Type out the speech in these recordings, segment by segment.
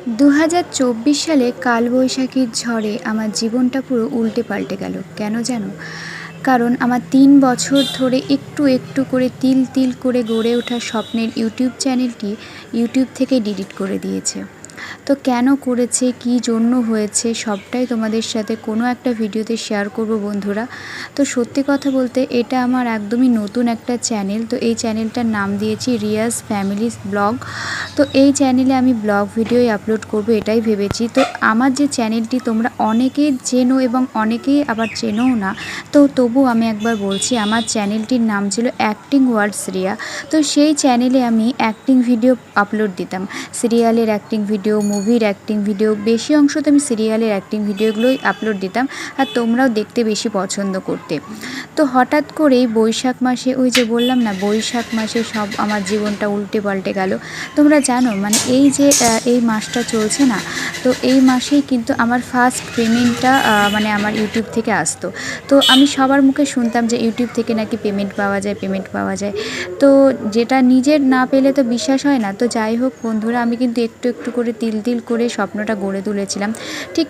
২০২৪ সালে কালবৈশাখীর ঝড়ে আমার জীবনটা পুরো উল্টে পাল্টে গেল। কেন জানো? কারণ আমার ৩ বছর ধরে একটু একটু করে তিল তিল করে গড়ে ওঠা স্বপ্নের ইউটিউব চ্যানেলটি ইউটিউব থেকে ডিলিট করে দিয়েছে। তো কেন করেছে, কী জন্য হয়েছে, সবটাই তোমাদের সাথে কোনো একটা ভিডিওতে শেয়ার করব বন্ধুরা। তো সত্যি কথা বলতে এটা আমার একদমই নতুন একটা চ্যানেল। তো এই চ্যানেলটার নাম দিয়েছি রিয়াজ ফ্যামিলিস ব্লগ। তো এই চ্যানেলে আমি ব্লগ ভিডিওই আপলোড করব এটাই ভেবেছি। তো আমার যে চ্যানেলটি তোমরা অনেকেই চেনো এবং অনেকেই আবার চেনোও না, তো তবু আমি একবার বলছি, আমার চ্যানেলটির নাম ছিল অ্যাক্টিং ওয়ার্ডস রিয়া। তো সেই চ্যানেলে আমি অ্যাক্টিং ভিডিও আপলোড দিতাম, সিরিয়ালের অ্যাক্টিং ভিডিও, মুভির অ্যাক্টিং ভিডিও, বেশি অংশ তো আমি সিরিয়ালের অ্যাক্টিং ভিডিওগুলোই আপলোড দিতাম, আর তোমরাও দেখতে বেশি পছন্দ করতে। তো হঠাৎ করেই বৈশাখ মাসে, ওই যে বললাম না, বৈশাখ মাসে সব আমার জীবনটা উল্টে পাল্টে গেল। তোমরা জানো মানে এই যে এই মাসটা চলছে না, তো এই মাসেই কিন্তু আমার ফার্স্ট পেমেন্টটা মানে আমার ইউটিউব থেকে আসতো। তো আমি সবার মুখে শুনতাম যে ইউটিউব থেকে নাকি পেমেন্ট পাওয়া যায়, পেমেন্ট পাওয়া যায়। তো যেটা নিজের না পেলে তো বিশ্বাস হয় না। তো যাই হোক বন্ধুরা, আমি কিন্তু একটু একটু করে তিল তিল করে স্বপ্নটা গড়ে তুলেছিলাম। ঠিক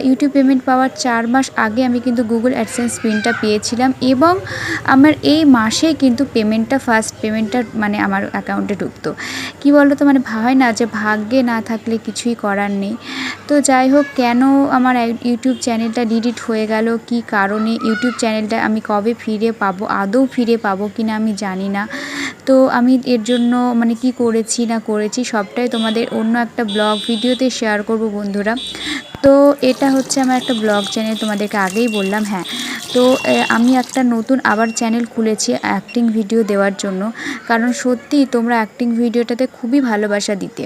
ইউটিউব পেমেন্ট পাওয়ার 4 মাস আগে আমি কিন্তু গুগল অ্যাডসেন্স পিনটা পেয়েছিলাম, এবং আমার এই মাসেই কিন্তু পেমেন্টটা, ফার্স্ট পেমেন্টটা মানে আমার অ্যাকাউন্টে ঢুকতো। কী বলো তো, মানে হয় না যে ভাগ্যে না থাকলে কিছুই করার নেই। তো যাই হোক, কেন আমার ইউটিউব চ্যানেলটা ডিলিট হয়ে গেল, কী কারণে, ইউটিউব চ্যানেলটা আমি কবে ফিরে পাবো, আদৌ ফিরে পাবো কি না আমি জানি না। তো আমি এর জন্য মানে কি করেছি না করেছি সবটাই তোমাদের অন্য একটা ব্লগ ভিডিওতে শেয়ার করব বন্ধুরা। তো এটা হচ্ছে আমার একটা ব্লগ চ্যানেল, তোমাদেরকে আগেই বললাম। হ্যাঁ, তো আমি একটা নতুন আবার চ্যানেল খুলেছি অ্যাক্টিং ভিডিও দেওয়ার জন্য, কারণ সত্যিই তোমরা অ্যাক্টিং ভিডিওটাতে খুবই ভালোবাসা দিতে।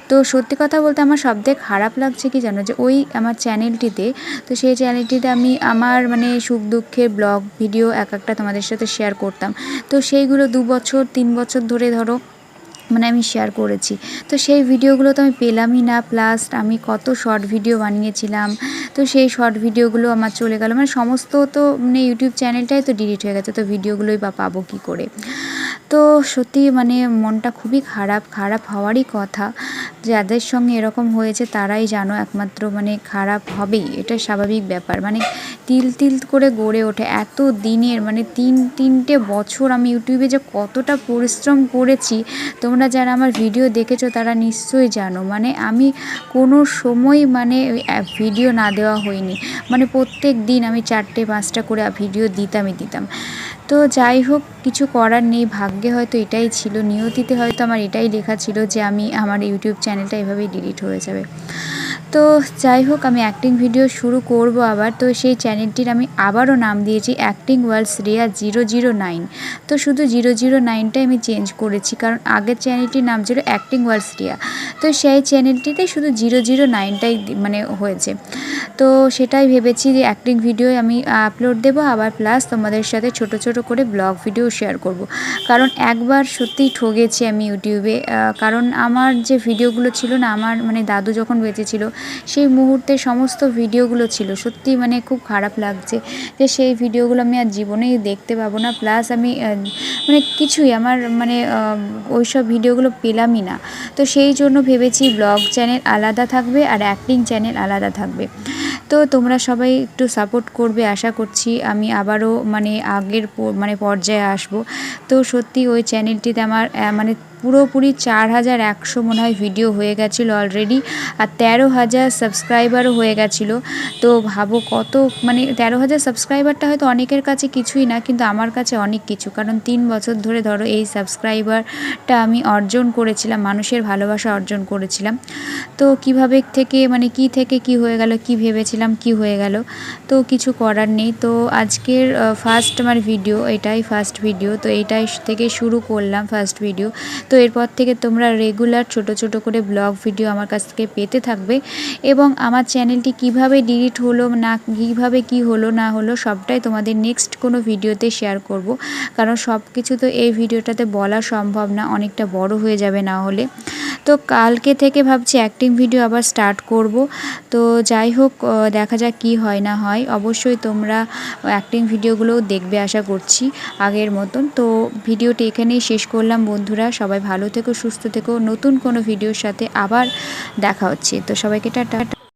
তো সত্যি কথা বলতে আমার সবথেকে খারাপ লাগছে কি জানো, যে ওই আমার চ্যানেলটিতে, তো সেই চ্যানেলটিতে আমি আমার মানে সুখ দুঃখের ব্লগ ভিডিও এক একটা তোমাদের সাথে শেয়ার করতাম। তো সেইগুলো 2 বছর 3 বছর ধরে ধরো মানে আমি শেয়ার করেছি। তো সেই ভিডিওগুলো তো আমি পেলামই না, প্লাস আমি কত শর্ট ভিডিও বানিয়েছিলাম, তো সেই শর্ট ভিডিওগুলো আমার চলে গেল, মানে সমস্ত তো মানে ইউটিউব চ্যানেলটাই তো ডিলিট হয়ে গেছে, তো ভিডিওগুলোই বা পাবো কী করে। তো সত্যি মানে মনটা খুবই খারাপ, খারাপ হওয়ারই কথা। যাদের সঙ্গে এরকম হয়েছে তারাই জানো, একমাত্র মানে খারাপ হবেই, এটা স্বাভাবিক ব্যাপার। মানে তিল তিল করে গড়ে ওঠে এত দিনের, মানে তিনটে বছর আমি ইউটিউবে যে কতটা পরিশ্রম করেছি, তোমরা যারা আমার ভিডিও দেখেছো তারা নিশ্চয়ই জানো। মানে আমি কোনো সময় মানে ভিডিও না দেওয়া হয়নি, মানে প্রত্যেক দিন আমি 4টে 5টা করে ভিডিও দিতাম। তো যাই হোক, কিছু করার নেই, ভাগ্যে হয়তো এটাই ছিল, নিয়তিতে হয়তো আমার এটাই লেখা ছিল যে আমি আমার ইউটিউব চ্যানেলটা এভাবেই ডিলিট হয়ে যাবে। তো যাই হোক, আমি অ্যাক্টিং ভিডিও শুরু করব আবার। তো সেই চ্যানেলটির আমি আবারও নাম দিয়েছি অ্যাক্টিং ওয়ার্ল্ডস রিয়া 009। তো শুধু 009টাই আমি চেঞ্জ করেছি, কারণ আগের চ্যানেলটির নাম ছিল অ্যাক্টিং ওয়ার্ল্ডস রিয়া। তো সেই চ্যানেলটিতে শুধু 009টাই মানে হয়েছে। তো সেটাই ভেবেছি যে অ্যাক্টিং ভিডিও আমি আপলোড দেবো আবার, প্লাস তোমাদের সাথে ছোট ছোট করে ব্লগ ভিডিও শেয়ার করব। কারণ একবার সত্যিই ঠকেছি আমি ইউটিউবে, কারণ আমার যে ভিডিওগুলো ছিল না, আমার মানে দাদু যখন বেঁচে ছিল সেই মুহূর্তে সমস্ত ভিডিওগুলো ছিল, সত্যি মানে খুব খারাপ লাগছে যে সেই ভিডিওগুলো আমি আর জীবনেই দেখতে পাবো না। প্লাস আমি মানে কিছুই আমার মানে ওই সব ভিডিওগুলো পেলামই না। তো সেই জন্য ভেবেছি ব্লগ চ্যানেল আলাদা থাকবে আর অ্যাক্টিং চ্যানেল আলাদা থাকবে। তো তোমরা সবাই একটু সাপোর্ট করবে, আশা করছি আমি আবারও মানে আগের মানে পর্যায়ে আসব। তো সত্যি ওই চ্যানেলটিতে আমার মানে পুরোপুরি 4100 মনে হয় ভিডিও হয়ে গেছিলো অলরেডি, আর 13,000 সাবস্ক্রাইবারও হয়ে গেছিলো। তো ভাবো কত, মানে 13,000 সাবস্ক্রাইবারটা হয়তো অনেকের কাছে কিছুই না, কিন্তু আমার কাছে অনেক কিছু, কারণ 3 বছর ধরে ধরো এই সাবস্ক্রাইবারটা আমি অর্জন করেছিলাম, মানুষের ভালোবাসা অর্জন করেছিলাম। তো কিভাবে থেকে মানে কি থেকে কি হয়ে গেল, কি ভেবেছিলাম কি হয়ে গেল, তো কিছু করার নেই। তো আজকের ফার্স্ট আমার ভিডিও, এটাই ফার্স্ট ভিডিও, তো এইটাই থেকে শুরু করলাম ফার্স্ট ভিডিও। তো এরপর থেকে তোমরা রেগুলার ছোট ছোট করে ব্লগ ভিডিও আমার কাছ থেকে পেতে থাকবে, এবং আমার চ্যানেলটি কিভাবে ডিলিট হলো না, কীভাবে কি হলো না হলো সবটাই তোমাদের নেক্সট কোনো ভিডিওতে শেয়ার করব, কারণ সব কিছু তো এই ভিডিওটাতে বলা সম্ভব না, অনেকটা বড় হয়ে যাবে না হলে। তো তো কালকে থেকে ভাবছি অ্যাক্টিং ভিডিও আবার স্টার্ট করব। তো যাই হোক, দেখা যাক কী হয় না হয়। অবশ্যই তোমরা অ্যাক্টিং ভিডিওগুলোও দেখবে আশা করছি আগের মতন। তো ভিডিওটি এখানেই শেষ করলাম বন্ধুরা। সবাই ভালো থেকো, সুস্থ থেকো। নতুন কোনো ভিডিওর সাথে আবার দেখা হচ্ছে। তো সবাইকে টাটা।